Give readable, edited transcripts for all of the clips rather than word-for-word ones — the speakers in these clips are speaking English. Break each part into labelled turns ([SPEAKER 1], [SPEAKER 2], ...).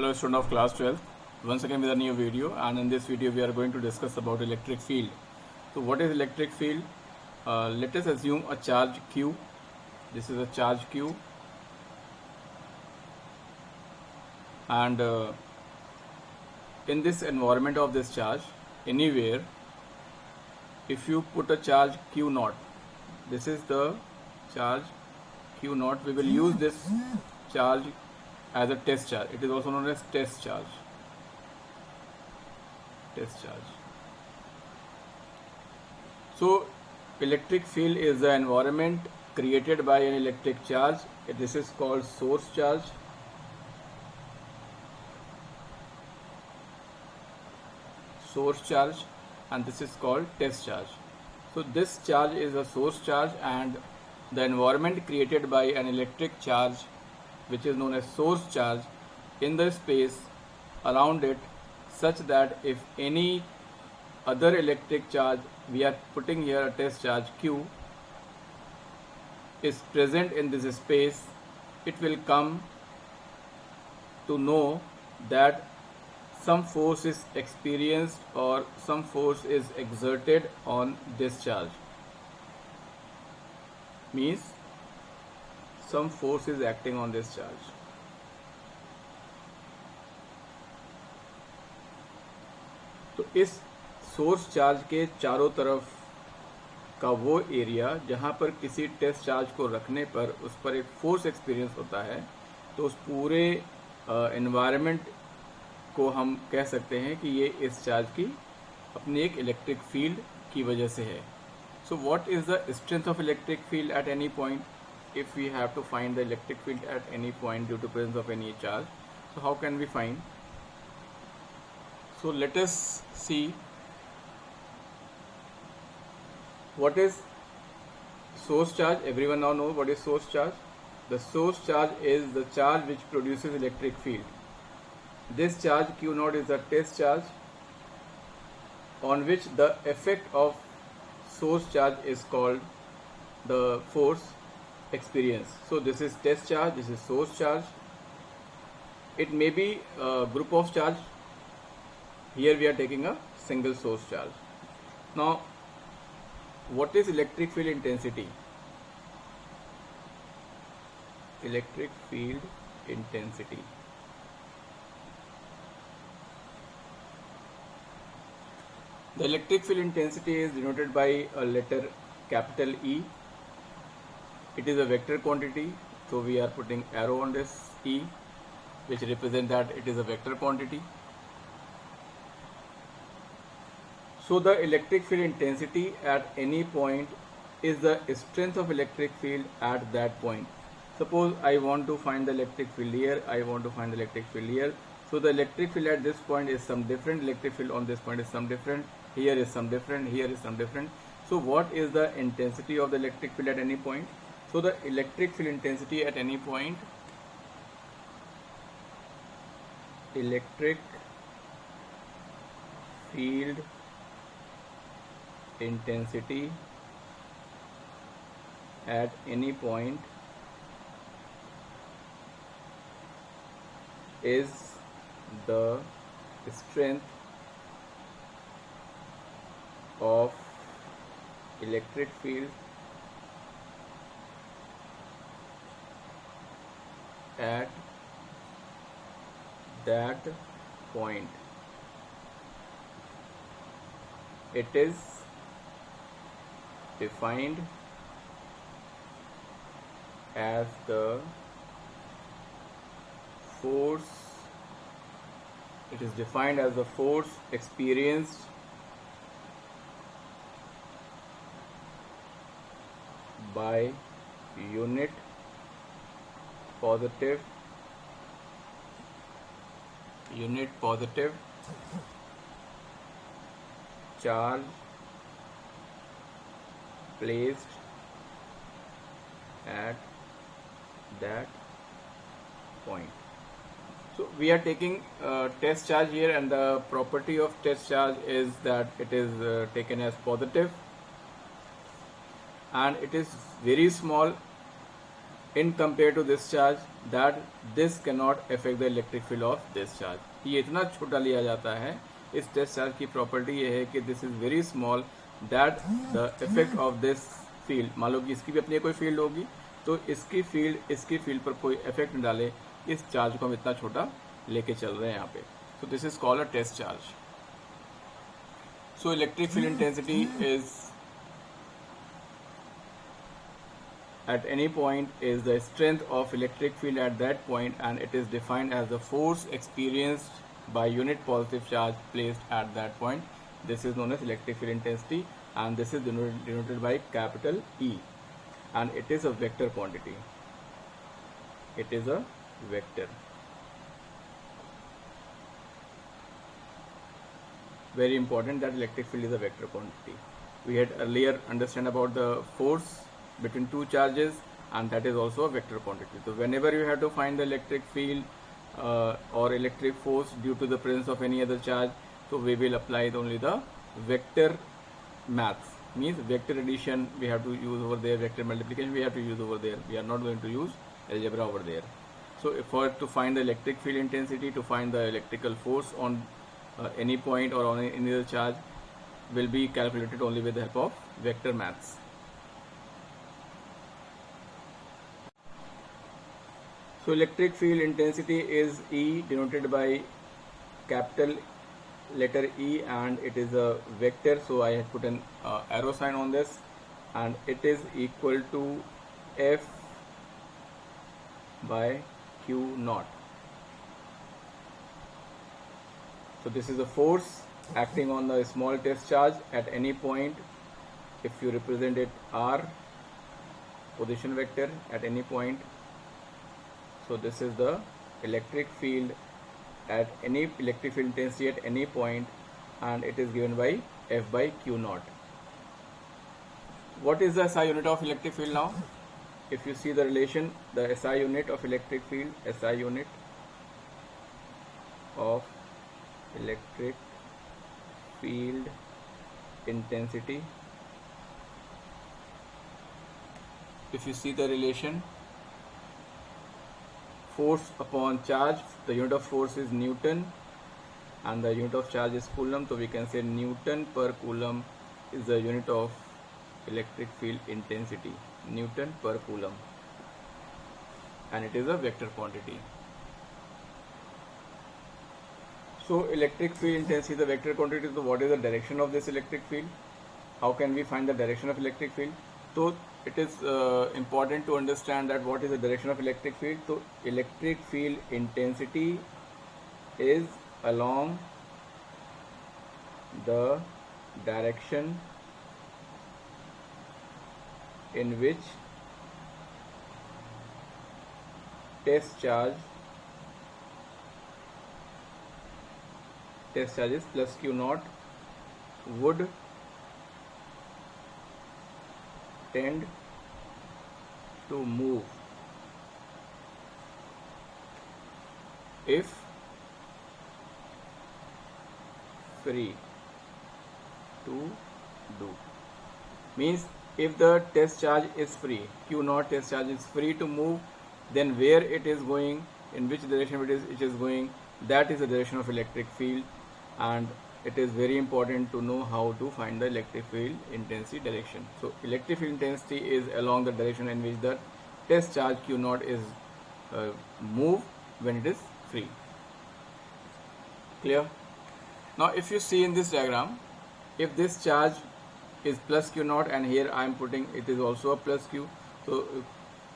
[SPEAKER 1] Hello student of class 12, once again with a new video, and in this video we are going to discuss about electric field. So what is electric field? Let us assume a charge Q. This is a charge Q, and in this environment of this charge, anywhere, if you put a charge Q naught, this is the charge Q naught, we will use this charge as a test charge. It is also known as test charge. So electric field is the environment created by an electric charge. This is called source charge. And this is called test charge. So this charge is a source charge, and the environment created by an electric charge, which is known as source charge, in the space around it, such that if any other electric charge, we are putting here a test charge Q, is present in this space, it will come to know that some force is experienced or some force is exerted on this charge. Means some force is acting on this charge. तो इस source charge के चारों तरफ का वो area जहाँ पर किसी टेस्ट चार्ज को रखने पर उस पर एक फोर्स एक्सपीरियंस होता है, तो उस पूरे एनवायरनमेंट को हम कह सकते हैं कि ये इस चार्ज की अपनी एक इलेक्ट्रिक फील्ड की वजह से है. So what is the strength of electric field at any point? If we have to find the electric field at any point due to presence of any charge, so how can we find? So let us see what is source charge. Everyone now knows what is source charge. The source charge is the charge which produces electric field. This charge Q naught is the test charge on which the effect of source charge is called the force experience. So this is test charge, this is source charge. It may be a group of charge. Here we are taking a single source charge. Now what is electric field intensity? Electric field intensity. The electric field intensity is denoted by a letter capital E. It is a vector quantity, so we are putting arrow on this E, which represent that it is a vector quantity. So the electric field intensity at any point is the strength of electric field at that point. Suppose I want to find the electric field here, I want to find the electric field here. So the electric field at this point is some different, electric field on this point is some different, here is some different, here is some different. So what is the intensity of the electric field at any point? So the electric field intensity at any point, electric field intensity at any point is the strength of electric field at that point. It is defined as the force. It is defined as the force experienced by unit positive charge placed at that point. So we are taking test charge here, and the property of test charge is that it is taken as positive, and it is very small in compared to this charge that this cannot affect the electric field of this charge. ये इतना छोटा लिया जाता है. इस test charge की property ये है कि this is very small that the effect of this field, मान लो कि इसकी भी अपनी कोई फील्ड होगी तो इसकी फील्ड पर कोई इफेक्ट न डाले. इस चार्ज को हम इतना छोटा लेके चल रहे हैं यहाँ पे. So this is called a test charge. So electric field intensity is at any point is the strength of electric field at that point, and it is defined as the force experienced by unit positive charge placed at that point. This is known as electric field intensity, and this is denoted by capital E, and it is a vector quantity. It is a vector. Very important that electric field is a vector quantity. We had earlier understand about the force between two charges, and that is also a vector quantity. So whenever you have to find the electric field or electric force due to the presence of any other charge, so we will apply only the vector maths, means vector addition we have to use over there, vector multiplication we have to use over there. We are not going to use algebra over there. So for to find the electric field intensity, to find the electrical force on any point or on any other charge will be calculated only with the help of vector maths. So electric field intensity is E, denoted by capital letter E, and it is a vector. So I have put an arrow sign on this, and it is equal to F by Q naught. So this is the force acting on the small test charge at any point. If you represent it R, position vector at any point. So this is the electric field at any electric field intensity at any point, and it is given by F by Q naught. What is the SI unit of electric field now? If you see the relation, the SI unit of electric field, SI unit of electric field intensity. If you see the relation, force upon charge, the unit of force is Newton and the unit of charge is Coulomb. So we can say Newton per Coulomb is the unit of electric field intensity, Newton per Coulomb, and it is a vector quantity. So electric field intensity is the vector quantity. So what is the direction of this electric field? How can we find the direction of electric field? So it is important to understand that what is the direction of electric field. So electric field intensity is along the direction in which test charge is plus Q naught would tend to move if free to do. Means if the test charge is free, Q naught test charge is free to move, then where it is going, in which direction it is going, that is the direction of electric field. And it is very important to know how to find the electric field intensity direction. So electric field intensity is along the direction in which the test charge Q naught is moved when it is free. Clear? Now if you see in this diagram, if this charge is plus Q naught and here I am putting it is also a plus Q, so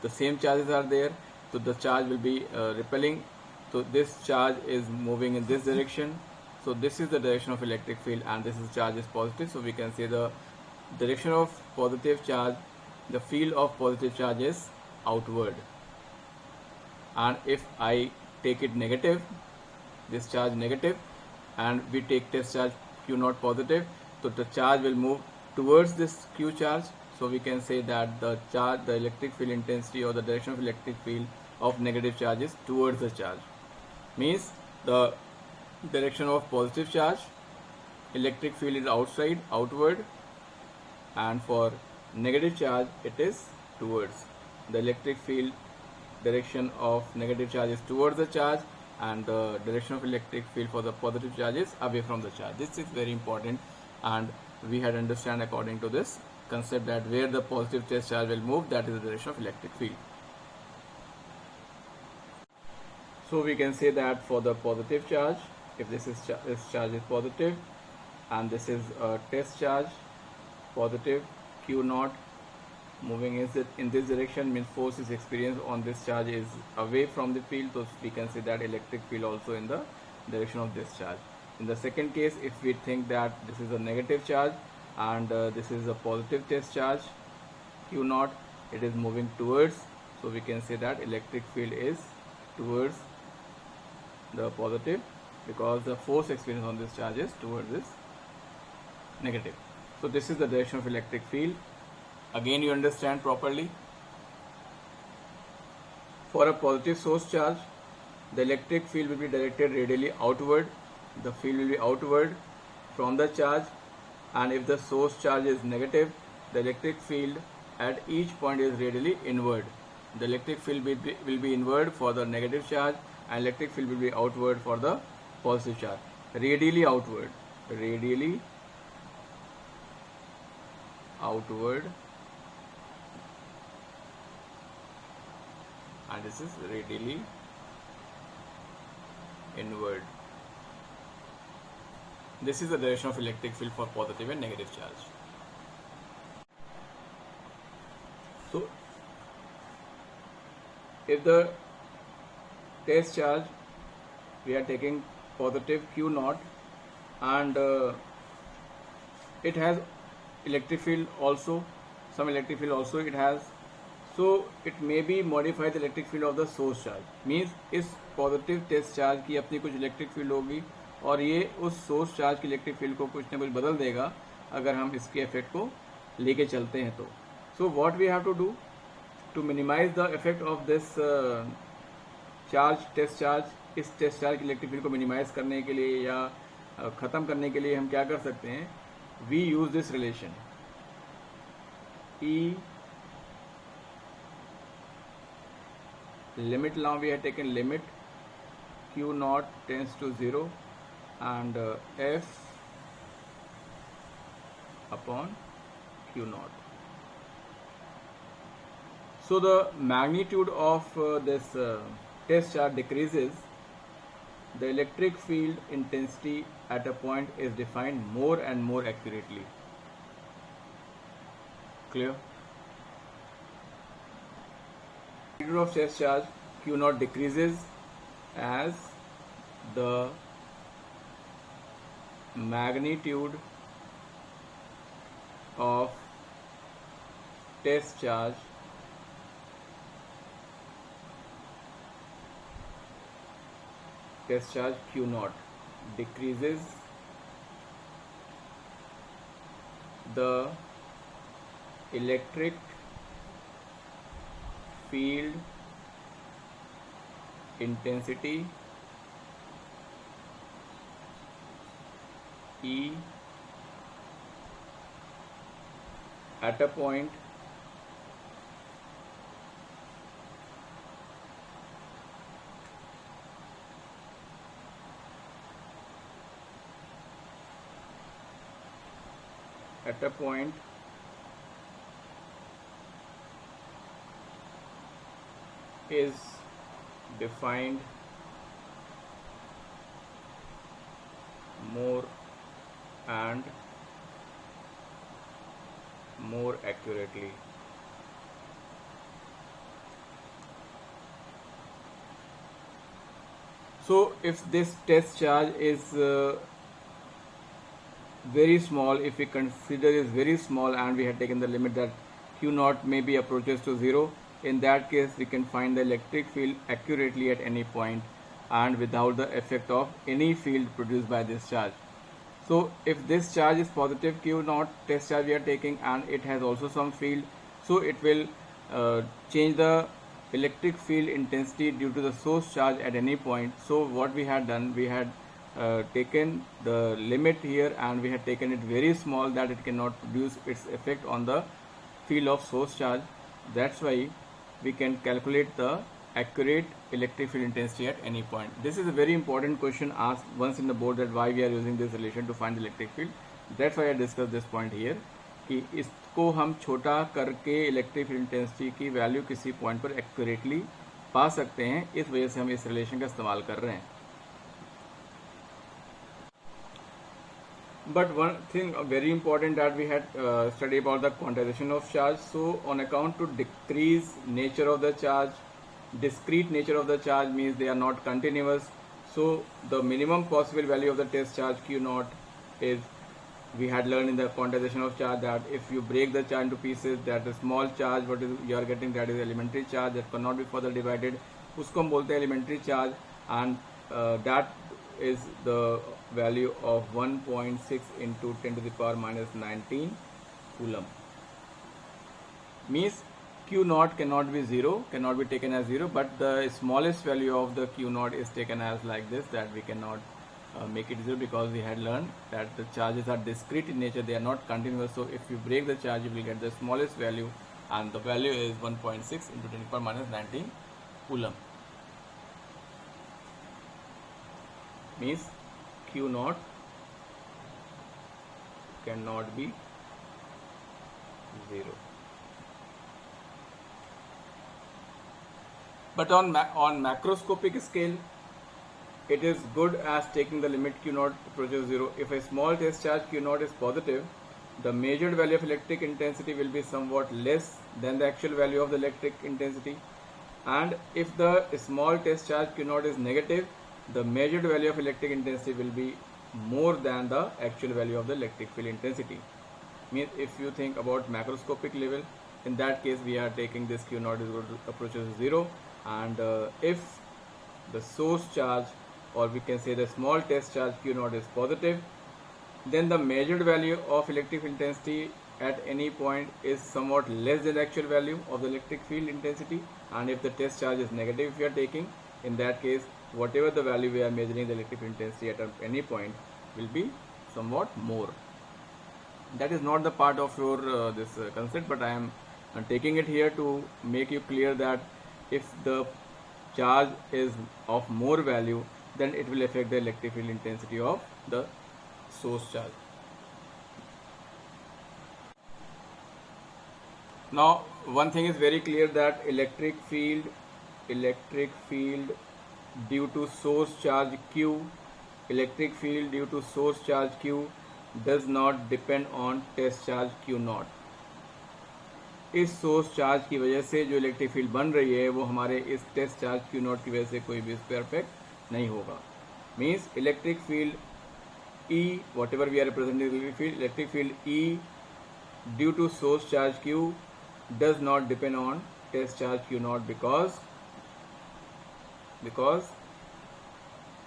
[SPEAKER 1] the same charges are there, so the charge will be repelling. So this charge is moving in this direction. So this is the direction of electric field, and this is charge is positive. So we can say the direction of positive charge, the field of positive charge is outward. And if I take it negative, this charge negative, and we take test charge Q naught positive, so the charge will move towards this Q charge. So we can say that the charge, the electric field intensity or the direction of electric field of negative charge is towards the charge. Means the direction of positive charge, electric field is outside, outward, and for negative charge it is towards. The electric field direction of negative charge is towards the charge, and the direction of electric field for the positive charge is away from the charge. This is very important, and we had understand according to this concept that where the positive test charge will move, that is the direction of electric field. So we can say that for the positive charge, if this charge is positive and this is a test charge, positive Q naught moving in this direction, means force is experienced on this charge is away from the field, so we can say that electric field also in the direction of this charge. In the second case, if we think that this is a negative charge and this is a positive test charge Q naught, it is moving towards, so we can say that electric field is towards the positive, because the force experienced on this charge is towards this negative. So this is the direction of electric field. Again, you understand properly. For a positive source charge, the electric field will be directed radially outward. The field will be outward from the charge, and if the source charge is negative, the electric field at each point is radially inward. The electric field will be inward for the negative charge, and electric field will be outward for the positive charge. Radially outward. Radially outward, and this is radially inward. This is the direction of electric field for positive and negative charge. So if the test charge, we are taking positive Q naught, and it has electric field also, some electric field also it has, so it may be modify the electric field of the source charge. Means इस positive test charge की अपनी कुछ electric field होगी और ये उस source charge की electric field को कुछ ना कुछ बदल देगा अगर हम इसके effect को लेके चलते हैं तो. So what we have to do to minimize the effect of this charge, test charge, इस test charge की electric field को minimize करने के लिए या ख़त्म करने के लिए हम क्या कर सकते हैं? We use this relation E limit. Now we have taken limit Q naught tends to 0 and F upon Q naught. So the magnitude of this test charge decreases, the electric field intensity at a point is defined more and more accurately. Clear? Magnitude of test charge Q naught decreases as the magnitude of test charge Q naught decreases, the electric field intensity E at a point is defined more and more accurately. So if this test charge is very small, if we consider is very small and we had taken the limit that Q naught maybe approaches to 0, in that case we can find the electric field accurately at any point and without the effect of any field produced by this charge. So if this charge is positive Q naught test charge we are taking and it has also some field, so it will change the electric field intensity due to the source charge at any point. So what we had done, we had taken the limit here and we had taken it very small that it cannot produce its effect on the field of source charge. That's why we can calculate the accurate electric field intensity at any point. This is a very important question asked once in the board, that why we are using this relation to find the electric field. That's why I discussed this point here कि इसको हम छोटा करके electric field intensity की value किसी point पर accurately पा सकते हैं, इस वजह से हम इस रिलेशन का इस्तेमाल कर रहे हैं. But one thing very important that we had studied about the quantization of charge. So on account to decrease nature of the charge, discrete nature of the charge means they are not continuous. So the minimum possible value of the test charge Q naught is, we had learned in the quantization of charge that if you break the charge into pieces, that the small charge what is you are getting, that is elementary charge that cannot be further divided, उसको हम बोलते हैं elementary charge, and that is the value of 1.6 into 10 to the power minus 19 coulomb. Means Q naught cannot be zero, cannot be taken as zero, but the smallest value of the Q naught is taken as like this, that we cannot make it zero, because we had learned that the charges are discrete in nature, they are not continuous. So if you break the charge, you will get the smallest value, and the value is 1.6 into 10 to the power minus 19 coulomb. Means Q naught cannot be zero. But on macroscopic scale, it is good as taking the limit Q naught approaches zero. If a small test charge Q naught is positive, the measured value of electric intensity will be somewhat less than the actual value of the electric intensity. And if the small test charge Q naught is negative, the measured value of electric intensity will be more than the actual value of the electric field intensity. Means if you think about macroscopic level, in that case we are taking this Q naught is equal to approaches zero, and if the source charge, or we can say the small test charge Q naught is positive, then the measured value of electric field intensity at any point is somewhat less than the actual value of the electric field intensity. And if the test charge is negative, if you are taking, in that case whatever the value we are measuring the electric field intensity at any point will be somewhat more. That is not the part of your this concept, but I am taking it here to make you clear that if the charge is of more value, then it will affect the electric field intensity of the source charge. Now one thing is very clear, that electric field due to source charge Q, electric field due to source charge Q does not depend on test charge Q naught. इस source charge की वजह से जो electric field बन रही है वो हमारे इस टेस्ट चार्ज Q naught की वजह से कोई भी इस पर इफेक्ट नहीं होगा. Means electric field E, whatever we are representing electric field E due to source charge Q does not depend on test charge Q naught, because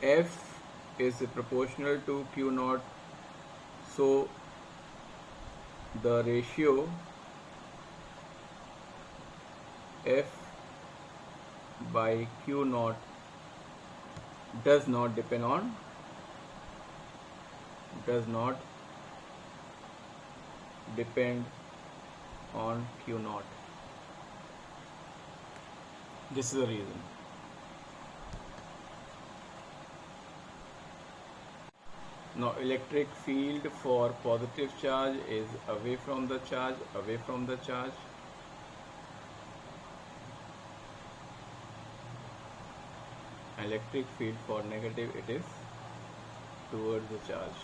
[SPEAKER 1] F is proportional to Q naught. So the ratio F by Q naught does not depend on Q naught. This is the reason. Now electric field for positive charge is away from the charge. Electric field for negative, it is towards the charge.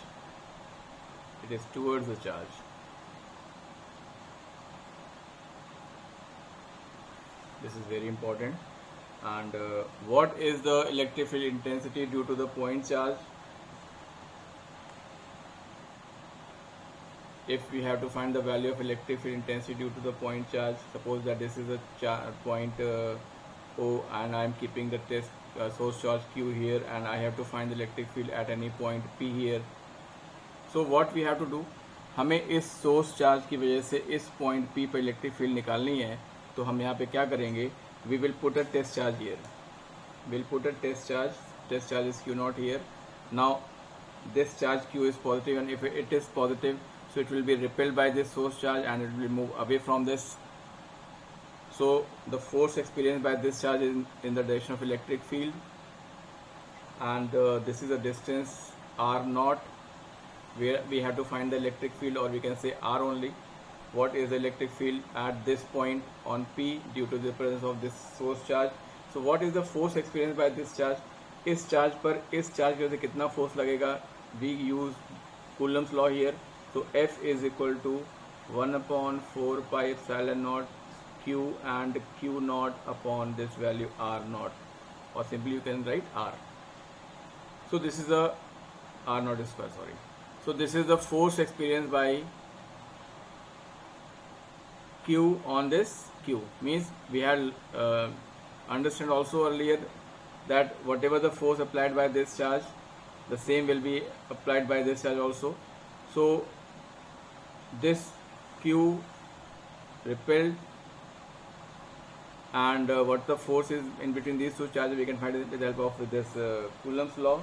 [SPEAKER 1] This is very important. And what is the electric field intensity due to the point charge? If we have to find the value of electric field intensity due to the point charge, suppose that this is a point O, and I am keeping the test source charge Q here, and I have to find the electric field at any point P here. So what we have to do, हमें इस source charge की वजह से इस point P पर electric field निकालनी है. तो हम यहाँ पे क्या करेंगे, we will put a test charge here. We'll put a test charge is Q naught here. Now this charge Q is positive, and if it is positive, so it will be repelled by this source charge and it will move away from this So the force experienced by this charge is in the direction of electric field, and this is a distance r naught, where we have to find the electric field, or we can say r only. What is the electric field at this point on P due to the presence of this source charge? So what is the force experienced by this charge? इस charge पर इस charge की वजह से कितना force लगेगा? We use Coulomb's law here. So F is equal to 1/4 pi epsilon naught Q and Q naught upon this value R naught, or simply you can write R. So this is the R naught square, sorry. So this is the force experienced by Q on this Q. Means we had understand also earlier that whatever the force applied by this charge, the same will be applied by this charge also. So this Q repelled, and what the force is in between these two charges, we can find it with the help of this Coulomb's law.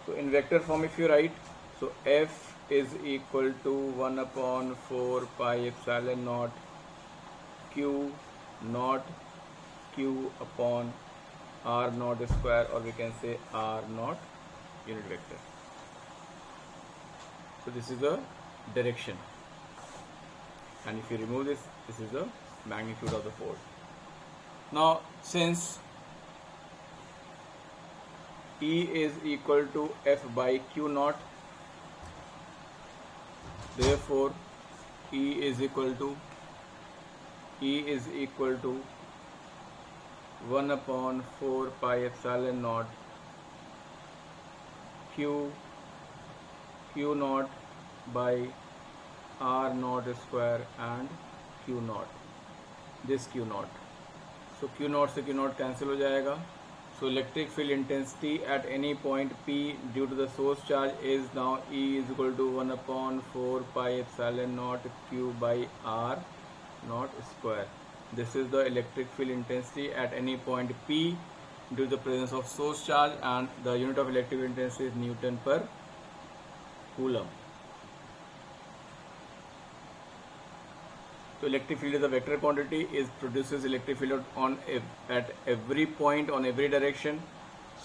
[SPEAKER 1] So in vector form, if you write, so F is equal to 1/4 pi epsilon naught Q naught Q upon R naught square, or we can say R naught unit vector. So this is the direction, and if you remove this, this is the magnitude of the force. Now since E is equal to F by Q naught, therefore E is equal to 1/4 pi epsilon naught Q naught by R naught square and Q naught, this Q naught. So Q naught से Q naught cancel हो जाएगा. So electric field intensity at any point P due to the source charge is now E is equal to 1/4 pi epsilon naught Q by R naught square. This is the electric field intensity at any point P due to the presence of source charge, and the unit of electric field intensity is Newton per Coulomb. So electric field is a vector quantity, it produces electric field at every point on every direction.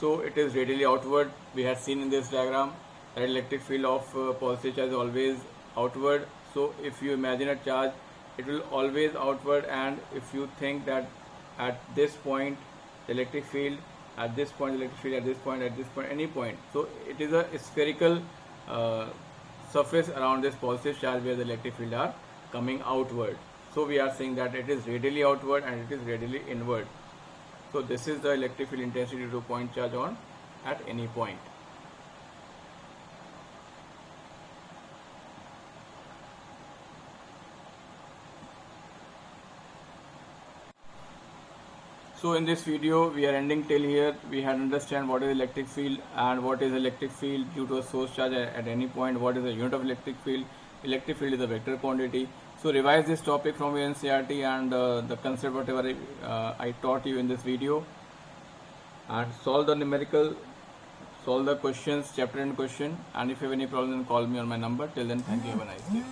[SPEAKER 1] So it is radially outward. We have seen in this diagram that electric field of positive charge is always outward. So if you imagine a charge, it will always outward, and if you think that at this point the electric field, at this point electric field, at this point, any point, so it is a spherical surface around this positive charge where the electric field are coming outward. So we are saying that it is radially outward and it is radially inward. So this is the electric field intensity due to point charge on at any point. So in this video we are ending till here. We had understand what is electric field and what is electric field due to a source charge at any point, what is the unit of electric field. Electric field is a vector quantity. So revise this topic from your NCERT and the concept whatever I taught you in this video, and solve the numerical, solve the questions, chapter and question, and if you have any problem then call me on my number. Till then, thank you, have a nice day.